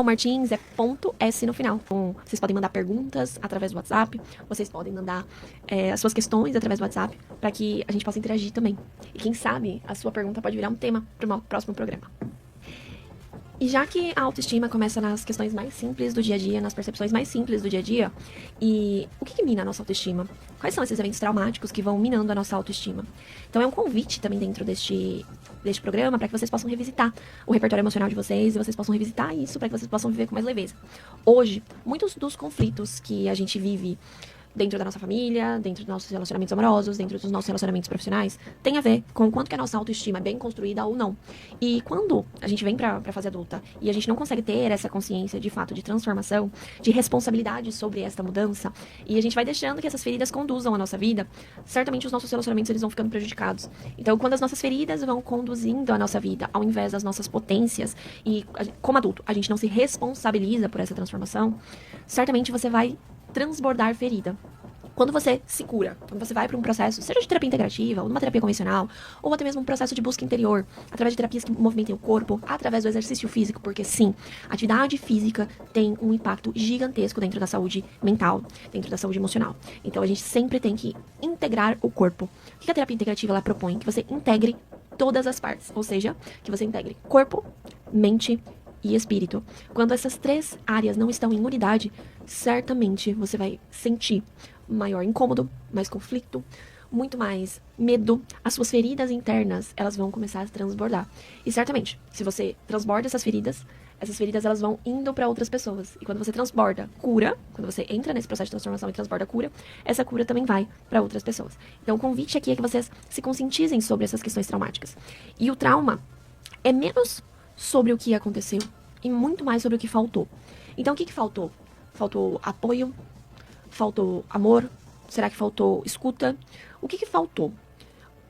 O Martins é ponto S no final. Então, vocês podem mandar perguntas através do WhatsApp, vocês podem mandar as suas questões através do WhatsApp, para que a gente possa interagir também. E quem sabe, a sua pergunta pode virar um tema para o próximo programa. E já que a autoestima começa nas questões mais simples do dia a dia, nas percepções mais simples do dia a dia, e o que mina a nossa autoestima? Quais são esses eventos traumáticos que vão minando a nossa autoestima? Então é um convite também dentro deste programa para que vocês possam revisitar o repertório emocional de vocês e vocês possam revisitar isso para que vocês possam viver com mais leveza. Hoje, muitos dos conflitos que a gente vive dentro da nossa família, dentro dos nossos relacionamentos amorosos, dentro dos nossos relacionamentos profissionais, tem a ver com o quanto que a nossa autoestima é bem construída ou não. E quando a gente vem pra fase adulta e a gente não consegue ter essa consciência de fato de transformação, de responsabilidade sobre esta mudança, e a gente vai deixando que essas feridas conduzam a nossa vida, certamente os nossos relacionamentos eles vão ficando prejudicados. Então, quando as nossas feridas vão conduzindo a nossa vida ao invés das nossas potências, e como adulto a gente não se responsabiliza por essa transformação, certamente você vai transbordar ferida. Quando você se cura, quando você vai para um processo, seja de terapia integrativa, ou numa terapia convencional, ou até mesmo um processo de busca interior, através de terapias que movimentem o corpo, através do exercício físico, porque sim, atividade física tem um impacto gigantesco dentro da saúde mental, dentro da saúde emocional. Então a gente sempre tem que integrar o corpo. O que a terapia integrativa ela propõe? Que você integre todas as partes, ou seja, que você integre corpo, mente e espírito. Quando essas três áreas não estão em unidade, certamente você vai sentir maior incômodo, mais conflito, muito mais medo. As suas feridas internas, elas vão começar a transbordar. E certamente, se você transborda essas feridas elas vão indo para outras pessoas. E quando você transborda cura, quando você entra nesse processo de transformação e transborda cura, essa cura também vai para outras pessoas. Então o convite aqui é que vocês se conscientizem sobre essas questões traumáticas. E o trauma é menos sobre o que aconteceu e muito mais sobre o que faltou. Então, o que faltou? Faltou apoio? Faltou amor? Será que faltou escuta? O que faltou?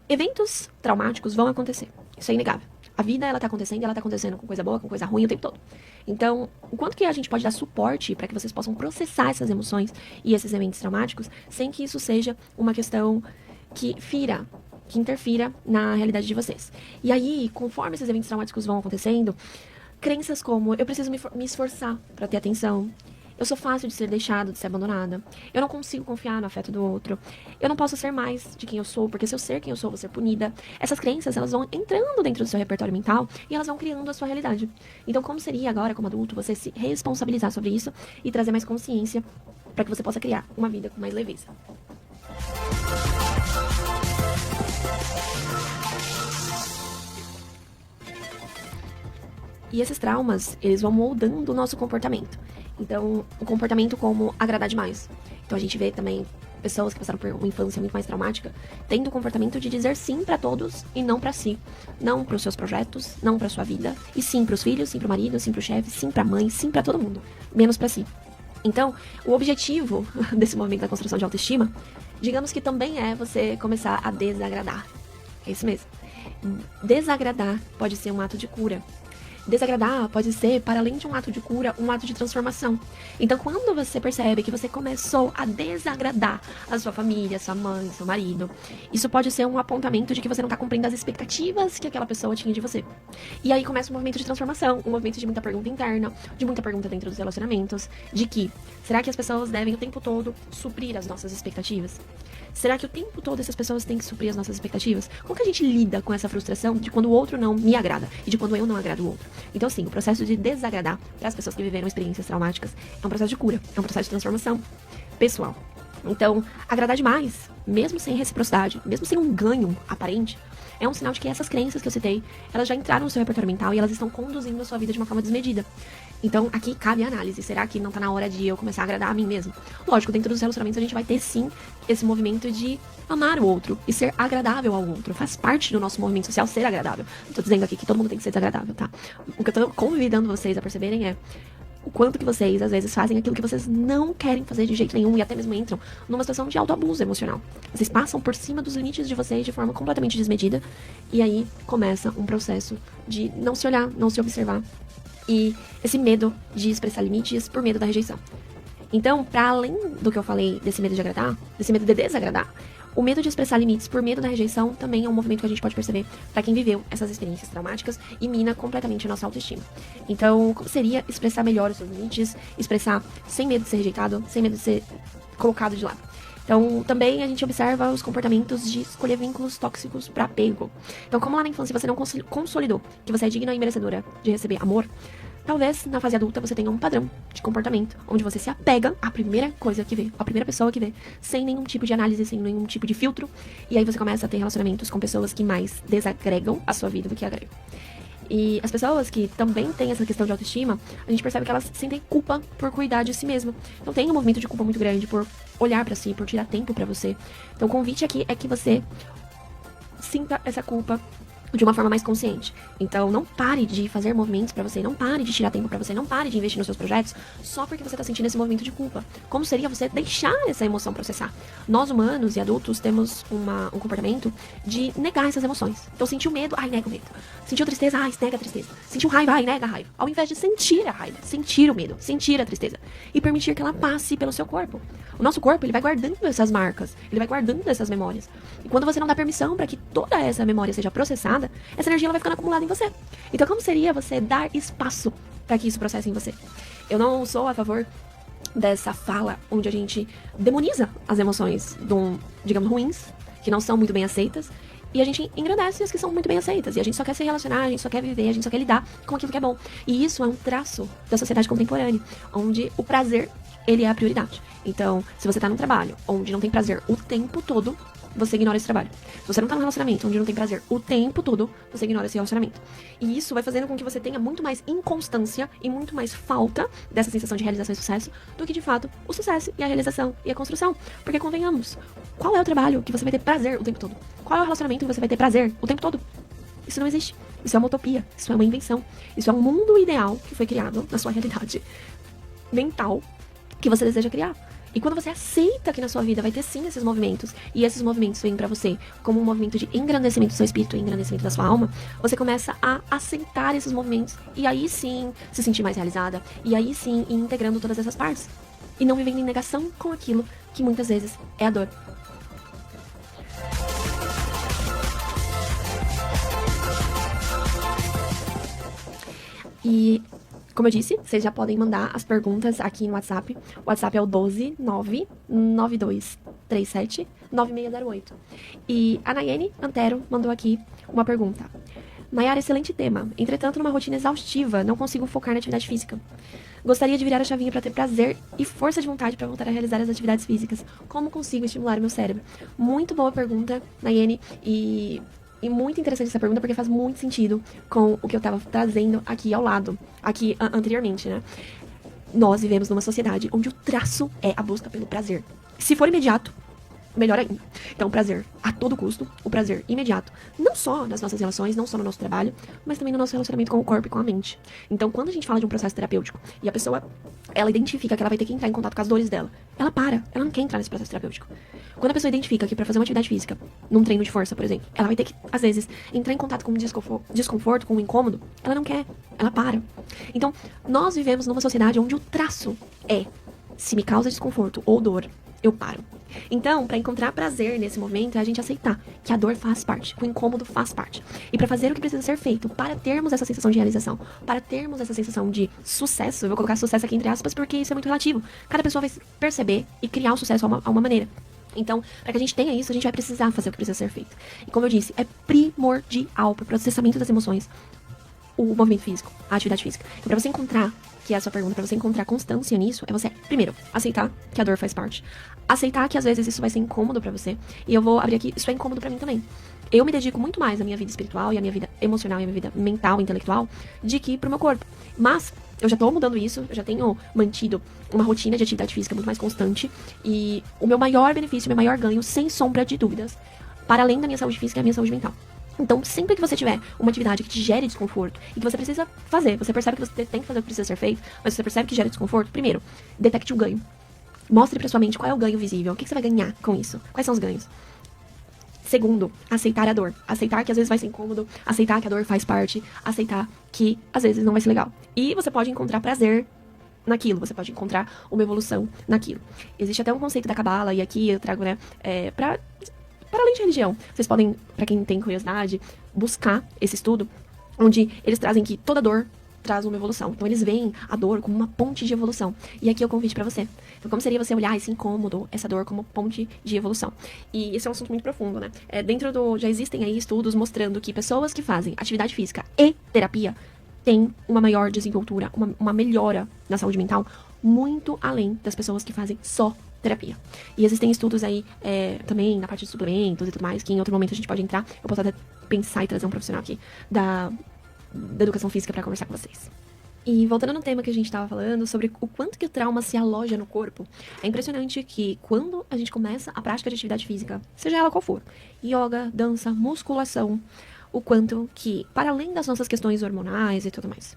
Eventos traumáticos vão acontecer. Isso é inegável. A vida, ela tá acontecendo com coisa boa, com coisa ruim o tempo todo. Então, o quanto que a gente pode dar suporte para que vocês possam processar essas emoções e esses eventos traumáticos sem que isso seja uma questão que interfira na realidade de vocês. E aí, conforme esses eventos traumáticos vão acontecendo, crenças como, eu preciso me esforçar para ter atenção, eu sou fácil de ser deixada, de ser abandonada, eu não consigo confiar no afeto do outro, eu não posso ser mais de quem eu sou, porque se eu ser quem eu sou, vou ser punida. Essas crenças, elas vão entrando dentro do seu repertório mental e elas vão criando a sua realidade. Então, como seria agora, como adulto, você se responsabilizar sobre isso e trazer mais consciência para que você possa criar uma vida com mais leveza? E esses traumas, eles vão moldando o nosso comportamento. Então, o comportamento como agradar demais. Então, a gente vê também pessoas que passaram por uma infância muito mais traumática, tendo o comportamento de dizer sim pra todos e não pra si. Não pros seus projetos, não pra sua vida. E sim pros filhos, sim pro marido, sim pro chefe, sim pra mãe, sim pra todo mundo. Menos pra si. Então, o objetivo desse movimento da construção de autoestima, digamos que também é você começar a desagradar. É isso mesmo. Desagradar pode ser um ato de cura. Desagradar pode ser, para além de um ato de cura, um ato de transformação. Então, quando você percebe que você começou a desagradar a sua família, sua mãe, seu marido, isso pode ser um apontamento de que você não está cumprindo as expectativas que aquela pessoa tinha de você. E aí começa um movimento de transformação, um movimento de muita pergunta interna, de muita pergunta dentro dos relacionamentos, de que, será que as pessoas devem o tempo todo suprir as nossas expectativas? Será que o tempo todo essas pessoas têm que suprir as nossas expectativas? Como que a gente lida com essa frustração de quando o outro não me agrada e de quando eu não agrado o outro? Então, sim, o processo de desagradar para as pessoas que viveram experiências traumáticas é um processo de cura, é um processo de transformação pessoal. Então, agradar demais, mesmo sem reciprocidade, mesmo sem um ganho aparente, é um sinal de que essas crenças que eu citei, elas já entraram no seu repertório mental e elas estão conduzindo a sua vida de uma forma desmedida. Então, aqui cabe a análise. Será que não tá na hora de eu começar a agradar a mim mesmo? Lógico, dentro dos relacionamentos a gente vai ter, sim, esse movimento de amar o outro e ser agradável ao outro. Faz parte do nosso movimento social ser agradável. Não tô dizendo aqui que todo mundo tem que ser desagradável, tá? O que eu tô convidando vocês a perceberem é o quanto que vocês, às vezes, fazem aquilo que vocês não querem fazer de jeito nenhum e até mesmo entram numa situação de autoabuso emocional. Vocês passam por cima dos limites de vocês de forma completamente desmedida e aí começa um processo de não se olhar, não se observar e esse medo de expressar limites por medo da rejeição. Então, para além do que eu falei desse medo de agradar, desse medo de desagradar, O medo de expressar limites por medo da rejeição também é um movimento que a gente pode perceber para quem viveu essas experiências traumáticas e mina completamente a nossa autoestima. Então, como seria expressar melhor os seus limites, expressar sem medo de ser rejeitado, sem medo de ser colocado de lado? Então, também a gente observa os comportamentos de escolher vínculos tóxicos para apego. Então, como lá na infância você não consolidou que você é digna e merecedora de receber amor, talvez na fase adulta você tenha um padrão de comportamento onde você se apega à primeira coisa que vê, à primeira pessoa que vê, sem nenhum tipo de análise, sem nenhum tipo de filtro. E aí você começa a ter relacionamentos com pessoas que mais desagregam a sua vida do que agregam. E as pessoas que também têm essa questão de autoestima, a gente percebe que elas sentem culpa por cuidar de si mesma. Então tem um movimento de culpa muito grande por olhar pra si, por tirar tempo pra você. Então o convite aqui é que você sinta essa culpa de uma forma mais consciente. Então não pare de fazer movimentos pra você, não pare de tirar tempo pra você, não pare de investir nos seus projetos só porque você tá sentindo esse movimento de culpa. Como seria você deixar essa emoção processar? Nós humanos e adultos temos um comportamento de negar essas emoções. Então sentiu medo, ai, nega o medo. Sentiu tristeza, ai, nega a tristeza. Sentiu raiva, ai, nega a raiva. Ao invés de sentir a raiva, sentir o medo, sentir a tristeza e permitir que ela passe pelo seu corpo. O nosso corpo, ele vai guardando essas marcas, ele vai guardando essas memórias. E quando você não dá permissão para que toda essa memória seja processada, essa energia ela vai ficando acumulada em você. Então como seria você dar espaço para que isso processe em você? Eu não sou a favor dessa fala onde a gente demoniza as emoções, digamos, ruins, que não são muito bem aceitas, e a gente engrandece as que são muito bem aceitas. E a gente só quer se relacionar, a gente só quer viver, a gente só quer lidar com aquilo que é bom. E isso é um traço da sociedade contemporânea, onde o prazer, ele é a prioridade. Então, se você tá num trabalho onde não tem prazer o tempo todo, você ignora esse trabalho. Se você não tá num relacionamento onde não tem prazer o tempo todo, você ignora esse relacionamento. E isso vai fazendo com que você tenha muito mais inconstância e muito mais falta dessa sensação de realização e sucesso do que, de fato, o sucesso e a realização e a construção. Porque, convenhamos, qual é o trabalho que você vai ter prazer o tempo todo? Qual é o relacionamento que você vai ter prazer o tempo todo? Isso não existe. Isso é uma utopia. Isso é uma invenção. Isso é um mundo ideal que foi criado na sua realidade mental que você deseja criar. E quando você aceita que na sua vida vai ter sim esses movimentos, e esses movimentos vêm pra você como um movimento de engrandecimento do seu espírito e engrandecimento da sua alma, você começa a aceitar esses movimentos, e aí sim se sentir mais realizada, e aí sim ir integrando todas essas partes. E não vivendo em negação com aquilo que muitas vezes é a dor. E, como eu disse, vocês já podem mandar as perguntas aqui no WhatsApp. O WhatsApp é o 12992379608. E a Nayene Antero mandou aqui uma pergunta. Nayara, excelente tema. Entretanto, numa rotina exaustiva, não consigo focar na atividade física. Gostaria de virar a chavinha para ter prazer e força de vontade para voltar a realizar as atividades físicas. Como consigo estimular o meu cérebro? Muito boa pergunta, Nayene, e muito interessante essa pergunta, porque faz muito sentido com o que eu tava trazendo aqui ao lado, aqui anteriormente, né? Nós vivemos numa sociedade onde o traço é a busca pelo prazer. Se for imediato, melhor ainda. Então, prazer a todo custo, o prazer imediato, não só nas nossas relações, não só no nosso trabalho, mas também no nosso relacionamento com o corpo e com a mente. Então, quando a gente fala de um processo terapêutico e a pessoa, ela identifica que ela vai ter que entrar em contato com as dores dela, ela não quer entrar nesse processo terapêutico. Quando a pessoa identifica que para fazer uma atividade física, num treino de força, por exemplo, ela vai ter que, às vezes, entrar em contato com um desconforto, com um incômodo, ela não quer, ela para. Então, nós vivemos numa sociedade onde o traço é, se me causa desconforto ou dor, eu paro. Então, para encontrar prazer nesse momento, é a gente aceitar que a dor faz parte, que o incômodo faz parte. E para fazer o que precisa ser feito, para termos essa sensação de realização, para termos essa sensação de sucesso, eu vou colocar sucesso aqui entre aspas porque isso é muito relativo. Cada pessoa vai perceber e criar o sucesso a uma maneira. Então, para que a gente tenha isso, a gente vai precisar fazer o que precisa ser feito. E como eu disse, é primordial para o processamento das emoções o movimento físico, a atividade física. Então, pra você encontrar, que é a sua pergunta, pra você encontrar constância nisso, é você, primeiro, aceitar que a dor faz parte. Aceitar que às vezes isso vai ser incômodo pra você. E eu vou abrir aqui, isso é incômodo pra mim também. Eu me dedico muito mais à minha vida espiritual e à minha vida emocional e à minha vida mental, intelectual, de que pro meu corpo. Mas eu já tô mudando isso, eu já tenho mantido uma rotina de atividade física muito mais constante. E o meu maior benefício, o meu maior ganho, sem sombra de dúvidas, para além da minha saúde física, é a minha saúde mental. Então, sempre que você tiver uma atividade que te gere desconforto e que você precisa fazer, você percebe que você tem que fazer o que precisa ser feito, mas você percebe que gera desconforto, primeiro, detecte o ganho. Mostre pra sua mente qual é o ganho visível, o que você vai ganhar com isso, quais são os ganhos. Segundo, aceitar a dor. Aceitar que às vezes vai ser incômodo, aceitar que a dor faz parte, aceitar que às vezes não vai ser legal. E você pode encontrar prazer naquilo, você pode encontrar uma evolução naquilo. Existe até um conceito da Cabala, e aqui eu trago, né, pra para além de religião. Vocês podem, para quem tem curiosidade, buscar esse estudo, onde eles trazem que toda dor traz uma evolução. Então eles veem a dor como uma ponte de evolução. E aqui é o convite para você. Então como seria você olhar esse incômodo, essa dor como ponte de evolução? E esse é um assunto muito profundo, né? Já existem aí estudos mostrando que pessoas que fazem atividade física e terapia têm uma maior desenvoltura, uma melhora na saúde mental, muito além das pessoas que fazem só terapia. E existem estudos aí também na parte de suplementos e tudo mais, que em outro momento a gente pode entrar. Eu posso até pensar e trazer um profissional aqui da educação física para conversar com vocês. E voltando no tema que a gente estava falando sobre o quanto que o trauma se aloja no corpo, é impressionante que quando a gente começa a prática de atividade física, seja ela qual for, yoga, dança, musculação, o quanto que, para além das nossas questões hormonais e tudo mais,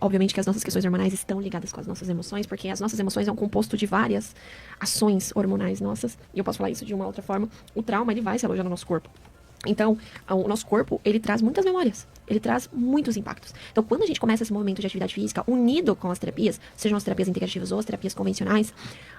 obviamente que as nossas questões hormonais estão ligadas com as nossas emoções, porque as nossas emoções é um composto de várias ações hormonais nossas, e eu posso falar isso de uma outra forma, o trauma ele vai se alojar no nosso corpo. Então, o nosso corpo, ele traz muitas memórias, ele traz muitos impactos. Então, quando a gente começa esse movimento de atividade física unido com as terapias, sejam as terapias integrativas ou as terapias convencionais,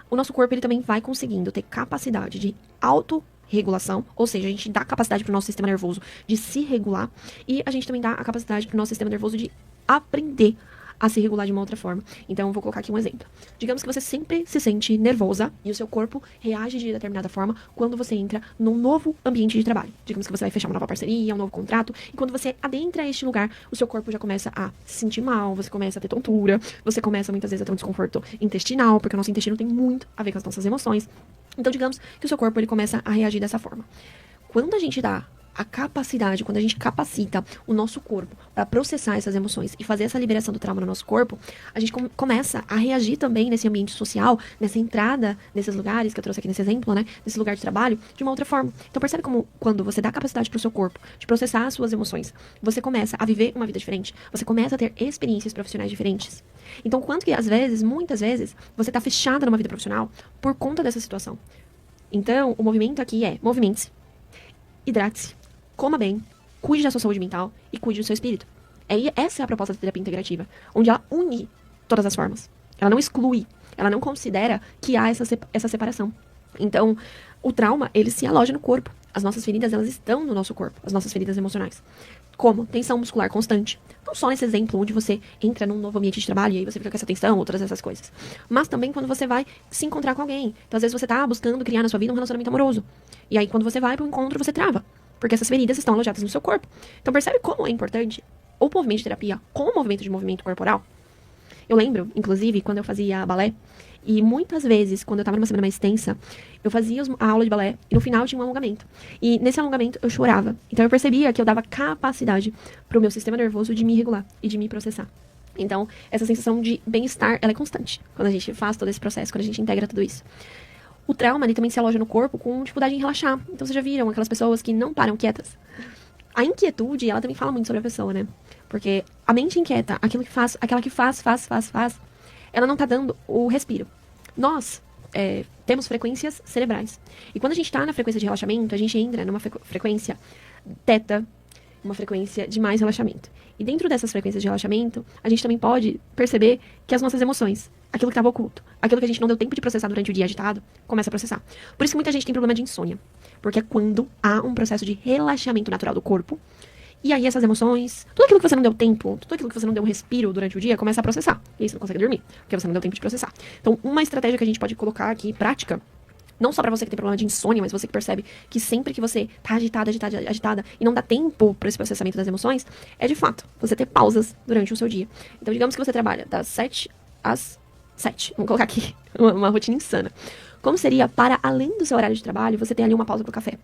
o nosso corpo, ele também vai conseguindo ter capacidade de autorregulação, ou seja, a gente dá capacidade para o nosso sistema nervoso de se regular, e a gente também dá a capacidade para o nosso sistema nervoso de aprender a se regular de uma outra forma. Então, eu vou colocar aqui um exemplo. Digamos que você sempre se sente nervosa e o seu corpo reage de determinada forma quando você entra num novo ambiente de trabalho. Digamos que você vai fechar uma nova parceria, um novo contrato, e quando você adentra este lugar, o seu corpo já começa a se sentir mal, você começa a ter tontura, você começa muitas vezes a ter um desconforto intestinal, porque o nosso intestino tem muito a ver com as nossas emoções. Então, digamos que o seu corpo ele começa a reagir dessa forma. Quando a gente dá a capacidade, quando a gente capacita o nosso corpo para processar essas emoções e fazer essa liberação do trauma no nosso corpo, a gente começa a reagir também nesse ambiente social, nessa entrada nesses lugares que eu trouxe aqui nesse exemplo, né, nesse lugar de trabalho, de uma outra forma. Então percebe como quando você dá capacidade para o seu corpo de processar as suas emoções, você começa a viver uma vida diferente, você começa a ter experiências profissionais diferentes. Então quanto que às vezes, muitas vezes, você está fechada numa vida profissional por conta dessa situação. Então o movimento aqui é movimente-se, hidrate-se, coma bem, cuide da sua saúde mental e cuide do seu espírito. Essa é a proposta da terapia integrativa, onde ela une todas as formas. Ela não exclui, ela não considera que há essa separação. Então, o trauma, ele se aloja no corpo. As nossas feridas, elas estão no nosso corpo, as nossas feridas emocionais. Como? Tensão muscular constante. Não só nesse exemplo onde você entra num novo ambiente de trabalho e aí você fica com essa tensão, outras essas coisas. Mas também quando você vai se encontrar com alguém. Então, às vezes você tá buscando criar na sua vida um relacionamento amoroso. E aí, quando você vai pro encontro, você trava. Porque essas feridas estão alojadas no seu corpo. Então percebe como é importante o movimento de terapia com o movimento corporal? Eu lembro, inclusive, quando eu fazia balé, e muitas vezes, quando eu estava numa semana mais tensa, eu fazia a aula de balé e no final tinha um alongamento. E nesse alongamento eu chorava. Então eu percebia que eu dava capacidade para o meu sistema nervoso de me regular e de me processar. Então, essa sensação de bem-estar, ela é constante quando a gente faz todo esse processo, quando a gente integra tudo isso. O trauma, ele também se aloja no corpo com dificuldade em relaxar. Então, vocês já viram aquelas pessoas que não param quietas? A inquietude, ela também fala muito sobre a pessoa, né? Porque a mente inquieta, aquela que faz, ela não tá dando o respiro. Nós temos frequências cerebrais. E quando a gente tá na frequência de relaxamento, a gente entra numa frequência teta, uma frequência de mais relaxamento. E dentro dessas frequências de relaxamento, a gente também pode perceber que as nossas emoções, aquilo que estava oculto, aquilo que a gente não deu tempo de processar durante o dia agitado, começa a processar. Por isso que muita gente tem problema de insônia. Porque é quando há um processo de relaxamento natural do corpo, e aí essas emoções, tudo aquilo que você não deu tempo, tudo aquilo que você não deu um respiro durante o dia, começa a processar. E aí você não consegue dormir, porque você não deu tempo de processar. Então, uma estratégia que a gente pode colocar aqui, prática, não só pra você que tem problema de insônia, mas você que percebe que sempre que você tá agitada e não dá tempo para esse processamento das emoções, é de fato você ter pausas durante o seu dia. Então, digamos que você trabalha das 7 às 7. Vamos colocar aqui uma rotina insana. Como seria, para além do seu horário de trabalho, você ter ali uma pausa pro café?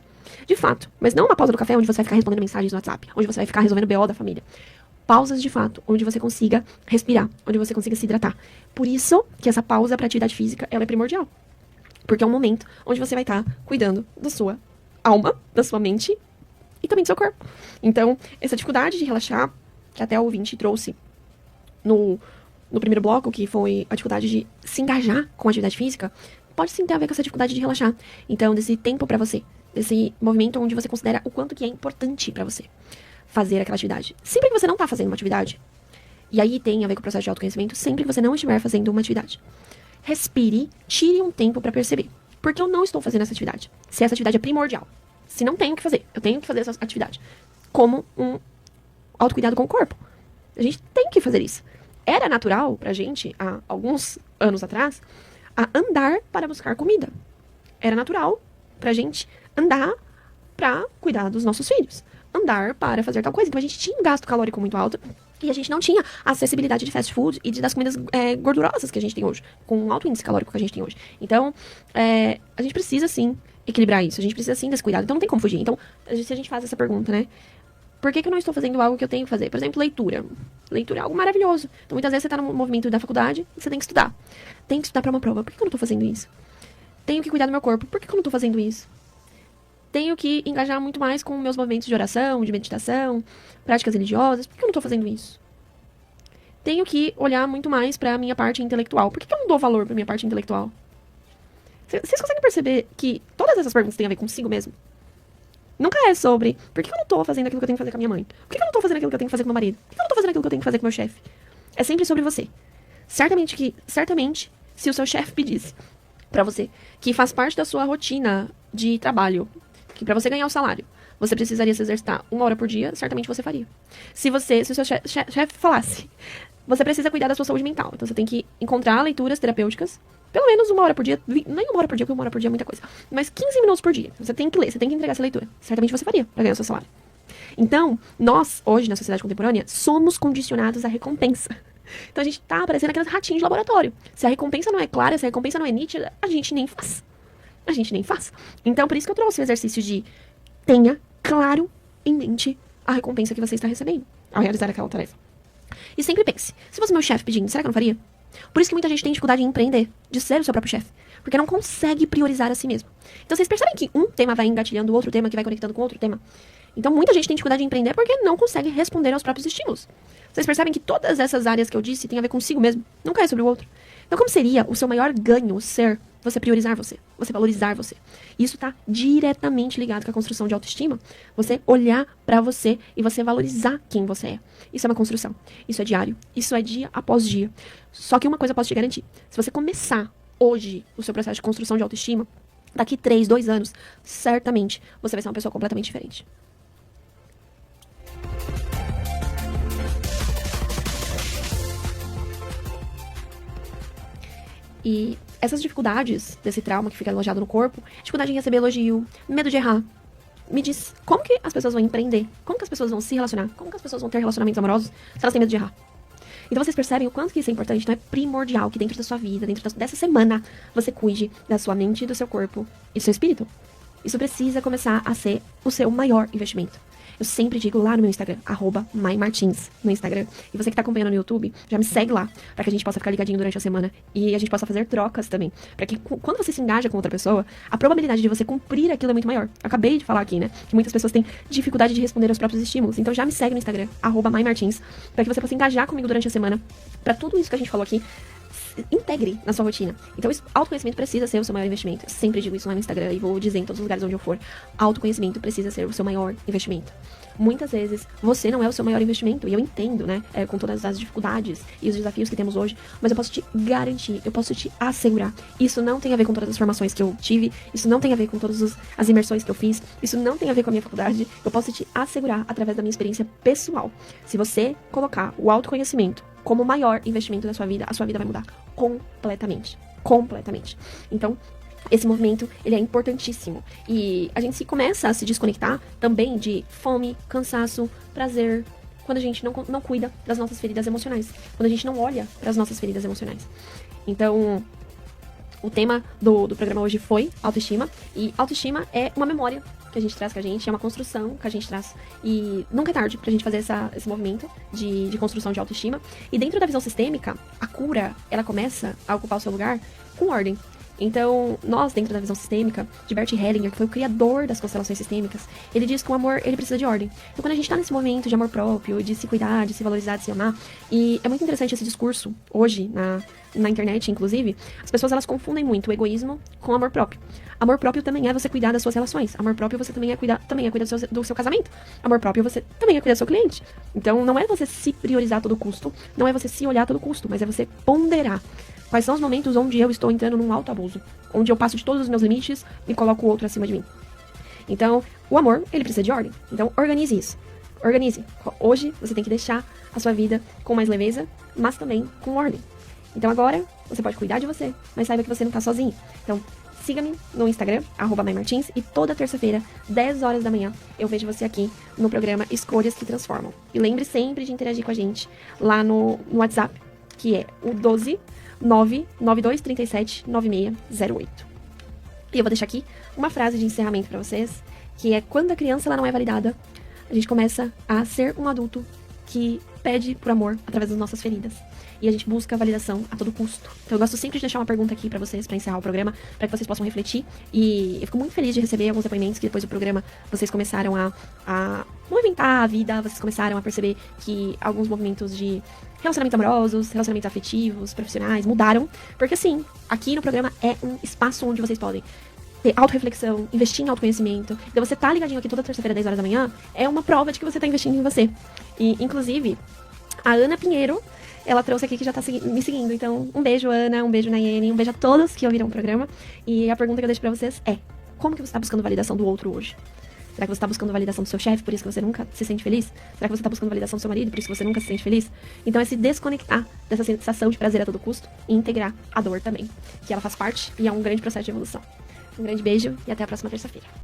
De fato, mas não uma pausa do café onde você vai ficar respondendo mensagens no WhatsApp, onde você vai ficar resolvendo BO da família. Pausas de fato, onde você consiga respirar, onde você consiga se hidratar. Por isso que essa pausa para atividade física, ela é primordial. Porque é um momento onde você vai estar cuidando da sua alma, da sua mente e também do seu corpo. Então, essa dificuldade de relaxar, que até o ouvinte trouxe no primeiro bloco, que foi a dificuldade de se engajar com a atividade física, pode sim ter a ver com essa dificuldade de relaxar. Então, desse tempo pra você, desse movimento onde você considera o quanto que é importante pra você fazer aquela atividade. Sempre que você não tá fazendo uma atividade, e aí tem a ver com o processo de autoconhecimento, sempre que você não estiver fazendo uma atividade, respire, tire um tempo pra perceber Por que eu não estou fazendo essa atividade? Se essa atividade é primordial. Se não tenho o que fazer, eu tenho que fazer essa atividade. Como um autocuidado com o corpo. A gente tem que fazer isso. Era natural pra gente, há alguns anos atrás, a andar para buscar comida. Era natural pra gente andar pra cuidar dos nossos filhos. Andar para fazer tal coisa. Então a gente tinha um gasto calórico muito alto e a gente não tinha a acessibilidade de fast food e das comidas gordurosas que a gente tem hoje, com o alto índice calórico que a gente tem hoje. Então, a gente precisa sim equilibrar isso, a gente precisa sim desse cuidado. Então não tem como fugir. Então, se a gente faz essa pergunta, né? Por que eu não estou fazendo algo que eu tenho que fazer? Por exemplo, leitura. Leitura é algo maravilhoso. Então, muitas vezes você está no movimento da faculdade e você tem que estudar. Tem que estudar para uma prova. Por que eu não estou fazendo isso? Tenho que cuidar do meu corpo. Por que eu não estou fazendo isso? Tenho que engajar muito mais com meus movimentos de oração, de meditação, práticas religiosas. Por que eu não estou fazendo isso? Tenho que olhar muito mais para a minha parte intelectual. Por que eu não dou valor para a minha parte intelectual? Vocês conseguem perceber que todas essas perguntas têm a ver consigo mesmo? Nunca é sobre por que eu não tô fazendo aquilo que eu tenho que fazer com a minha mãe? Por que eu não tô fazendo aquilo que eu tenho que fazer com o meu marido? Por que eu não tô fazendo aquilo que eu tenho que fazer com o meu chefe? É sempre sobre você. Certamente, se o seu chefe pedisse pra você que faz parte da sua rotina de trabalho, que pra você ganhar o salário, você precisaria se exercitar 1 hora por dia, certamente você faria. Se o seu chefe falasse, você precisa cuidar da sua saúde mental, então você tem que encontrar leituras terapêuticas, pelo menos 1 hora por dia, nem 1 hora por dia, porque 1 hora por dia é muita coisa, mas 15 minutos por dia. Você tem que ler, você tem que entregar essa leitura. Certamente você faria pra ganhar o seu salário. Então, nós, hoje, na sociedade contemporânea, somos condicionados à recompensa. Então a gente tá parecendo aqueles ratinhos de laboratório. Se a recompensa não é clara, se a recompensa não é nítida, a gente nem faz. A gente nem faz. Então, por isso que eu trouxe o exercício de tenha claro em mente a recompensa que você está recebendo ao realizar aquela tarefa. E sempre pense, se fosse meu chefe pedindo, será que eu não faria? Por isso que muita gente tem dificuldade em empreender, de ser o seu próprio chefe. Porque não consegue priorizar a si mesmo. Então vocês percebem que um tema vai engatilhando o outro tema, que vai conectando com outro tema? Então muita gente tem dificuldade em empreender porque não consegue responder aos próprios estímulos. Vocês percebem que todas essas áreas que eu disse têm a ver consigo mesmo, não é sobre o outro. Então como seria o seu maior ganho ser você priorizar você valorizar você? Isso está diretamente ligado com a construção de autoestima. Você olhar pra você e você valorizar quem você é. Isso é uma construção. Isso é diário. Isso é dia após dia. Só que uma coisa eu posso te garantir. Se você começar hoje o seu processo de construção de autoestima, daqui 3, 2 anos, certamente você vai ser uma pessoa completamente diferente. E essas dificuldades desse trauma que fica alojado no corpo, dificuldade em receber elogio, medo de errar. Me diz, como que as pessoas vão empreender? Como que as pessoas vão se relacionar? Como que as pessoas vão ter relacionamentos amorosos se elas têm medo de errar? Então vocês percebem o quanto que isso é importante. Então é primordial que dentro da sua vida, dessa semana, você cuide da sua mente, do seu corpo e do seu espírito. Isso precisa começar a ser o seu maior investimento. Eu sempre digo lá no meu Instagram, @maimartins no Instagram. E você que tá acompanhando no YouTube, já me segue lá, pra que a gente possa ficar ligadinho durante a semana e a gente possa fazer trocas também. Pra que quando você se engaja com outra pessoa, a probabilidade de você cumprir aquilo é muito maior. Eu acabei de falar aqui, né, que muitas pessoas têm dificuldade de responder aos próprios estímulos. Então já me segue no Instagram, @maimartins, pra que você possa engajar comigo durante a semana, pra tudo isso que a gente falou aqui integre na sua rotina. Então, autoconhecimento precisa ser o seu maior investimento. Eu sempre digo isso lá no Instagram e vou dizer em todos os lugares onde eu for. Autoconhecimento precisa ser o seu maior investimento. Muitas vezes, você não é o seu maior investimento. E eu entendo, né, com todas as dificuldades e os desafios que temos hoje. Mas eu posso te garantir, eu posso te assegurar. Isso não tem a ver com todas as formações que eu tive. Isso não tem a ver com todas as imersões que eu fiz. Isso não tem a ver com a minha faculdade. Eu posso te assegurar através da minha experiência pessoal. Se você colocar o autoconhecimento como o maior investimento da sua vida, a sua vida vai mudar completamente. Completamente. Então, esse movimento, ele é importantíssimo. E a gente começa a se desconectar também de fome, cansaço, prazer, quando a gente não cuida das nossas feridas emocionais. Quando a gente não olha para as nossas feridas emocionais. Então, o tema do programa hoje foi autoestima. E autoestima é uma memória que a gente traz com a gente, é uma construção que a gente traz. E nunca é tarde pra gente fazer esse movimento de construção de autoestima. E dentro da visão sistêmica, a cura, ela começa a ocupar o seu lugar com ordem. Então, nós, dentro da visão sistêmica, de Bert Hellinger, que foi o criador das constelações sistêmicas, ele diz que o amor, ele precisa de ordem. Então, quando a gente tá nesse momento de amor próprio, de se cuidar, de se valorizar, de se amar, e é muito interessante esse discurso, hoje, na internet, inclusive, as pessoas elas confundem muito o egoísmo com o amor próprio. Amor próprio também é você cuidar das suas relações. Amor próprio você também é cuidar do seu casamento. Amor próprio você também é cuidar do seu cliente. Então não é você se priorizar a todo custo, não é você se olhar a todo custo, mas é você ponderar. Quais são os momentos onde eu estou entrando num alto abuso, onde eu passo de todos os meus limites e coloco o outro acima de mim. Então, o amor, ele precisa de ordem. Então, organize isso. Organize. Hoje, você tem que deixar a sua vida com mais leveza, mas também com ordem. Então, agora, você pode cuidar de você, mas saiba que você não tá sozinho. Então, siga-me no Instagram, @maimartins, e toda terça-feira, 10 horas da manhã, eu vejo você aqui no programa Escolhas que Transformam. E lembre sempre de interagir com a gente lá no WhatsApp, que é o 12 99237 9608. E eu vou deixar aqui uma frase de encerramento para vocês, que é: quando a criança ela não é validada, a gente começa a ser um adulto que pede por amor através das nossas feridas. E a gente busca validação a todo custo. Então eu gosto sempre de deixar uma pergunta aqui pra vocês, pra encerrar o programa, pra que vocês possam refletir. E eu fico muito feliz de receber alguns depoimentos que depois do programa vocês começaram a movimentar a vida, vocês começaram a perceber que alguns movimentos de relacionamentos amorosos, relacionamentos afetivos, profissionais mudaram. Porque assim, aqui no programa é um espaço onde vocês podem ter autorreflexão, investir em autoconhecimento. Então você tá ligadinho aqui toda terça-feira, 10 horas da manhã, é uma prova de que você tá investindo em você. E, inclusive, a Ana Pinheiro, ela trouxe aqui que já tá me seguindo. Então, um beijo, Ana, um beijo, Nayene, um beijo a todos que ouviram o programa. E a pergunta que eu deixo pra vocês é: como que você tá buscando validação do outro hoje? Será que você tá buscando validação do seu chefe, por isso que você nunca se sente feliz? Será que você tá buscando validação do seu marido, por isso que você nunca se sente feliz? Então é se desconectar dessa sensação de prazer a todo custo e integrar a dor também, que ela faz parte e é um grande processo de evolução. Um grande beijo e até a próxima terça-feira.